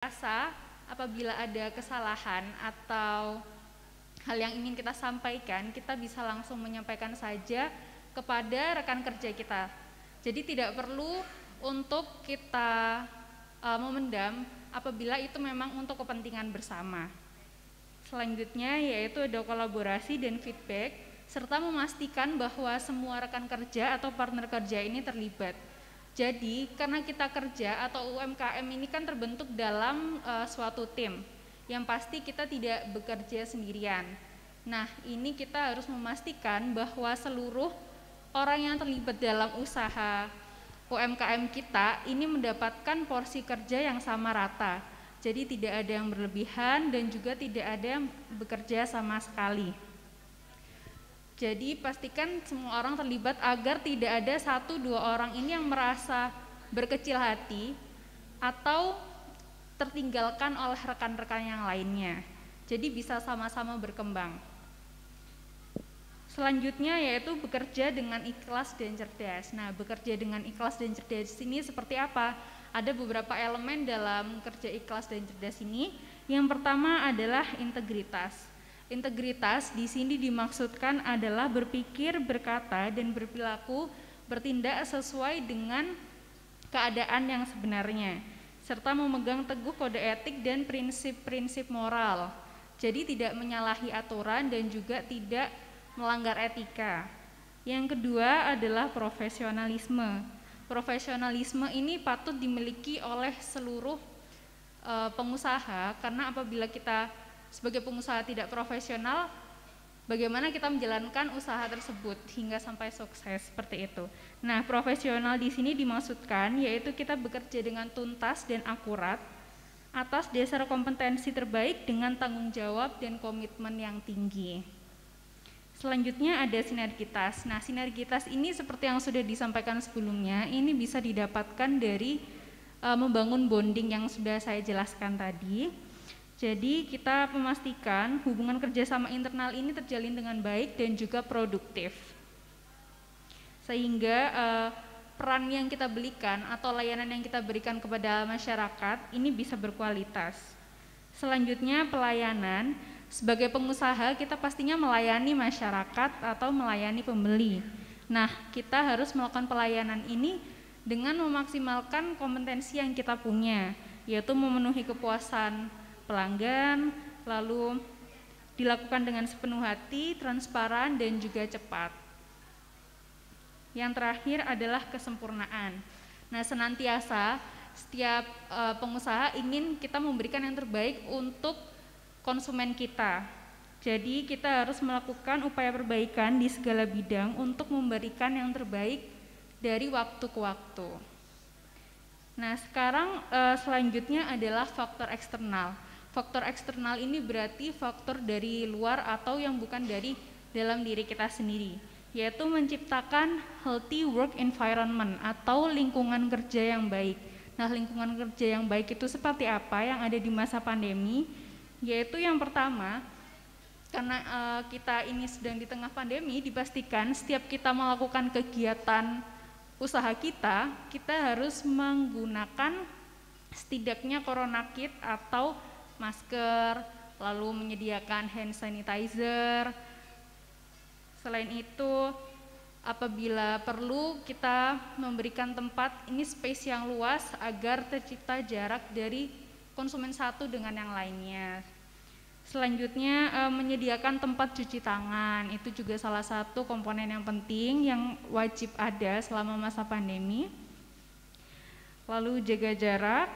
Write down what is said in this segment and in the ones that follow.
rasa apabila ada kesalahan atau hal yang ingin kita sampaikan, kita bisa langsung menyampaikan saja kepada rekan kerja kita. Jadi tidak perlu untuk kita memendam apabila itu memang untuk kepentingan bersama. Selanjutnya yaitu ada kolaborasi dan feedback, serta memastikan bahwa semua rekan kerja atau partner kerja ini terlibat. Jadi karena kita kerja atau UMKM ini kan terbentuk dalam suatu tim, yang pasti kita tidak bekerja sendirian. Nah, ini kita harus memastikan bahwa seluruh orang yang terlibat dalam usaha UMKM kita ini mendapatkan porsi kerja yang sama rata. Jadi tidak ada yang berlebihan dan juga tidak ada yang bekerja sama sekali. Jadi pastikan semua orang terlibat agar tidak ada 1-2 orang ini yang merasa berkecil hati atau tertinggalkan oleh rekan-rekan yang lainnya. Jadi bisa sama-sama berkembang. Selanjutnya yaitu bekerja dengan ikhlas dan cerdas. Nah, bekerja dengan ikhlas dan cerdas ini seperti apa? Ada beberapa elemen dalam kerja ikhlas dan cerdas ini. Yang pertama adalah integritas. Integritas di sini dimaksudkan adalah berpikir, berkata, dan berperilaku bertindak sesuai dengan keadaan yang sebenarnya, serta memegang teguh kode etik dan prinsip-prinsip moral. Jadi tidak menyalahi aturan dan juga tidak melanggar etika. Yang kedua adalah profesionalisme. Profesionalisme ini patut dimiliki oleh seluruh pengusaha, karena apabila kita sebagai pengusaha tidak profesional, bagaimana kita menjalankan usaha tersebut hingga sampai sukses seperti itu. Nah, profesional di sini dimaksudkan yaitu kita bekerja dengan tuntas dan akurat atas dasar kompetensi terbaik dengan tanggung jawab dan komitmen yang tinggi. Selanjutnya ada sinergitas. Nah, sinergitas ini seperti yang sudah disampaikan sebelumnya, ini bisa didapatkan dari membangun bonding yang sudah saya jelaskan tadi. Jadi kita memastikan hubungan kerjasama internal ini terjalin dengan baik dan juga produktif, sehingga peran yang kita berikan atau layanan yang kita berikan kepada masyarakat ini bisa berkualitas. Selanjutnya pelayanan. Sebagai pengusaha kita pastinya melayani masyarakat atau melayani pembeli. Nah, kita harus melakukan pelayanan ini dengan memaksimalkan kompetensi yang kita punya, yaitu memenuhi kepuasan pelanggan, lalu dilakukan dengan sepenuh hati, transparan, dan juga cepat. Yang terakhir adalah kesempurnaan. Nah, senantiasa setiap pengusaha ingin kita memberikan yang terbaik untuk konsumen kita. Jadi kita harus melakukan upaya perbaikan di segala bidang untuk memberikan yang terbaik dari waktu ke waktu. Nah, sekarang selanjutnya adalah faktor eksternal. Faktor eksternal ini berarti faktor dari luar atau yang bukan dari dalam diri kita sendiri, yaitu menciptakan healthy work environment atau lingkungan kerja yang baik. Nah, lingkungan kerja yang baik itu seperti apa yang ada di masa pandemi? Yaitu yang pertama, karena kita ini sedang di tengah pandemi, dipastikan setiap kita melakukan kegiatan usaha kita harus menggunakan setidaknya corona kit atau masker, lalu menyediakan hand sanitizer. Selain itu, apabila perlu kita memberikan tempat ini space yang luas agar tercipta jarak dari konsumen satu dengan yang lainnya. Selanjutnya menyediakan tempat cuci tangan, itu juga salah satu komponen yang penting yang wajib ada selama masa pandemi. Lalu jaga jarak.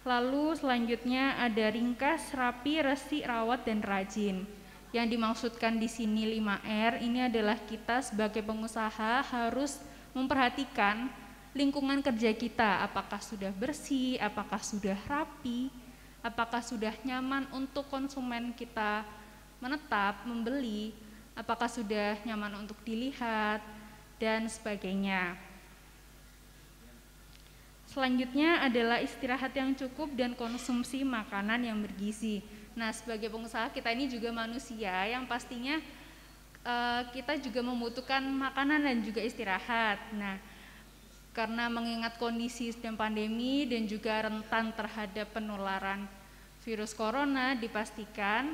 Lalu selanjutnya ada ringkas, rapi, resik, rawat, dan rajin. Yang dimaksudkan di sini 5R ini adalah kita sebagai pengusaha harus memperhatikan lingkungan kerja kita, apakah sudah bersih, apakah sudah rapi, apakah sudah nyaman untuk konsumen kita menetap, membeli, apakah sudah nyaman untuk dilihat, dan sebagainya. Selanjutnya adalah istirahat yang cukup dan konsumsi makanan yang bergizi. Nah, sebagai pengusaha kita ini juga manusia yang pastinya kita juga membutuhkan makanan dan juga istirahat. Nah, Karena mengingat kondisi sedang pandemi dan juga rentan terhadap penularan virus corona, dipastikan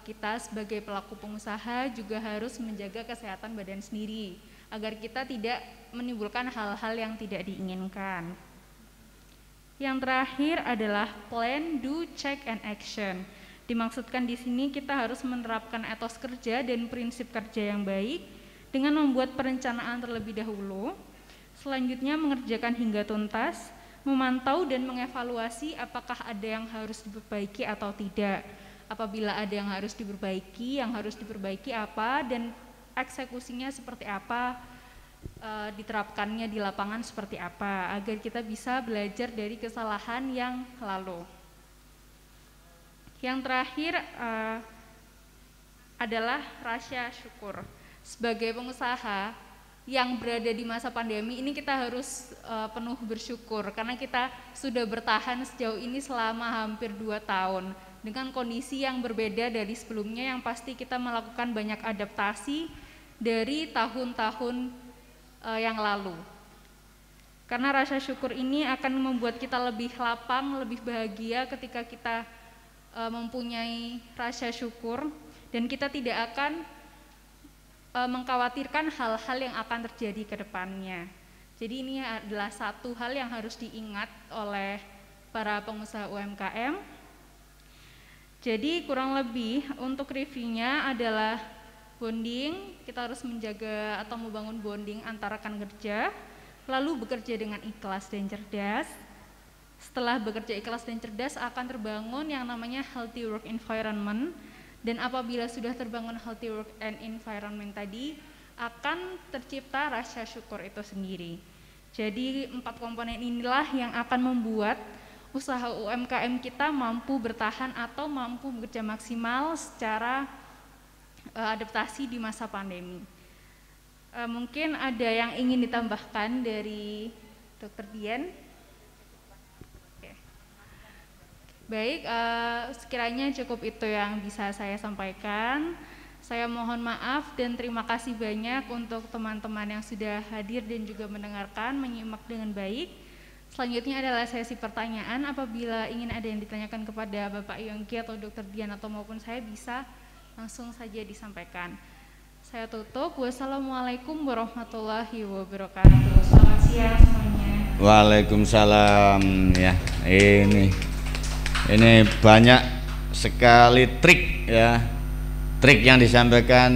kita sebagai pelaku pengusaha juga harus menjaga kesehatan badan sendiri agar kita tidak menimbulkan hal-hal yang tidak diinginkan. Yang terakhir adalah plan, do, check, and action. Dimaksudkan di sini kita harus menerapkan etos kerja dan prinsip kerja yang baik dengan membuat perencanaan terlebih dahulu. Selanjutnya mengerjakan hingga tuntas, memantau dan mengevaluasi apakah ada yang harus diperbaiki atau tidak. Apabila ada yang harus diperbaiki apa dan eksekusinya seperti apa, diterapkannya di lapangan seperti apa, agar kita bisa belajar dari kesalahan yang lalu. Yang terakhir adalah rasa syukur. Sebagai pengusaha yang berada di masa pandemi ini kita harus penuh bersyukur karena kita sudah bertahan sejauh ini selama hampir 2 tahun dengan kondisi yang berbeda dari sebelumnya, yang pasti kita melakukan banyak adaptasi dari tahun-tahun yang lalu. Karena rasa syukur ini akan membuat kita lebih lapang, lebih bahagia ketika kita mempunyai rasa syukur dan kita tidak akan mengkhawatirkan hal-hal yang akan terjadi ke depannya. Jadi ini adalah satu hal yang harus diingat oleh para pengusaha UMKM. Jadi kurang lebih untuk reviewnya adalah bonding, kita harus menjaga atau membangun bonding antara rekan kerja, lalu bekerja dengan ikhlas dan cerdas. Setelah bekerja ikhlas dan cerdas akan terbangun yang namanya healthy work environment, dan apabila sudah terbangun healthy work and environment tadi akan tercipta rasa syukur itu sendiri. Jadi 4 komponen inilah yang akan membuat usaha UMKM kita mampu bertahan atau mampu bekerja maksimal secara adaptasi di masa pandemi. Mungkin ada yang ingin ditambahkan dari Dr. Dian? Oke. Baik, sekiranya cukup itu yang bisa saya sampaikan. Saya mohon maaf dan terima kasih banyak untuk teman-teman yang sudah hadir dan juga mendengarkan, menyimak dengan baik. Selanjutnya adalah sesi pertanyaan. Apabila ingin ada yang ditanyakan kepada Bapak Yongki atau Dr. Dian atau maupun saya, bisa langsung saja disampaikan. Saya tutup. Wassalamualaikum warahmatullahi wabarakatuh. Selamat siang semuanya. Waalaikumsalam. Ya, ini banyak sekali trik ya, trik yang disampaikan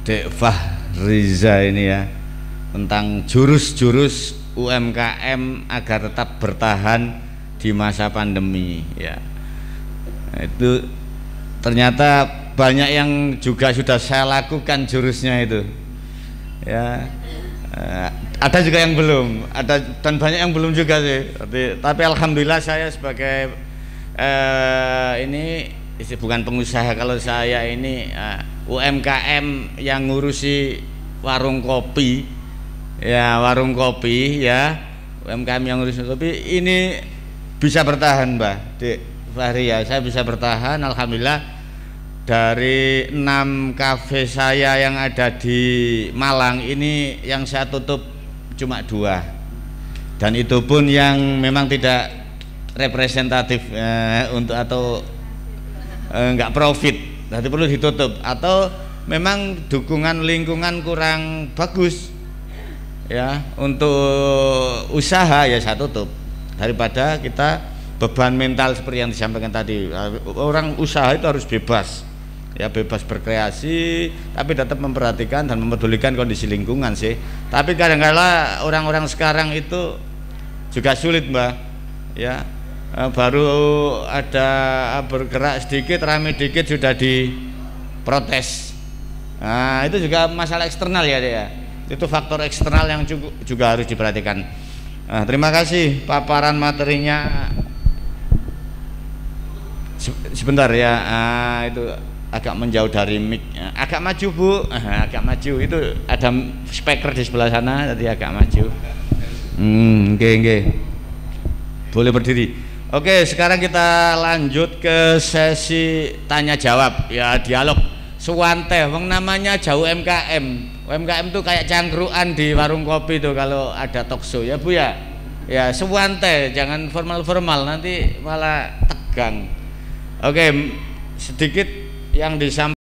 Dek Fahriza ini ya, tentang jurus-jurus UMKM agar tetap bertahan di masa pandemi ya. Itu ternyata banyak yang juga sudah saya lakukan jurusnya itu ya. Ada juga yang belum, ada dan banyak yang belum juga sih. Tapi alhamdulillah saya sebagai ini bukan pengusaha, kalau saya ini UMKM yang ngurusi warung kopi ya, UMKM yang ngurusi kopi ini bisa bertahan Mbak Dek Fahri ya. Saya bisa bertahan alhamdulillah. Dari 6 kafe saya yang ada di Malang ini yang saya tutup cuma 2, dan itu pun yang memang tidak representatif untuk atau enggak profit, nanti perlu ditutup, atau memang dukungan lingkungan kurang bagus ya untuk usaha, ya saya tutup daripada kita beban mental seperti yang disampaikan tadi. Orang usaha itu harus bebas ya, bebas berkreasi tapi tetap memperhatikan dan mempedulikan kondisi lingkungan sih. Tapi kadang-kala orang-orang sekarang itu juga sulit Mbak ya, baru ada bergerak sedikit, rame dikit sudah diprotes. Nah itu juga masalah eksternal ya dia. Itu faktor eksternal yang juga harus diperhatikan. Nah, terima kasih paparan materinya. Sebentar ya, itu agak menjauh dari mic, agak maju Bu, agak maju, itu ada speaker di sebelah sana, tadi agak maju. Oke. Boleh berdiri. Oke, sekarang kita lanjut ke sesi tanya jawab ya, dialog suwante, wong namanya jauh UMKM. UMKM tuh kayak cangkruan di warung kopi tuh kalau ada talkshow ya Bu ya. Ya suwante, jangan formal-formal nanti malah tegang. Oke, sedikit yang disampaikan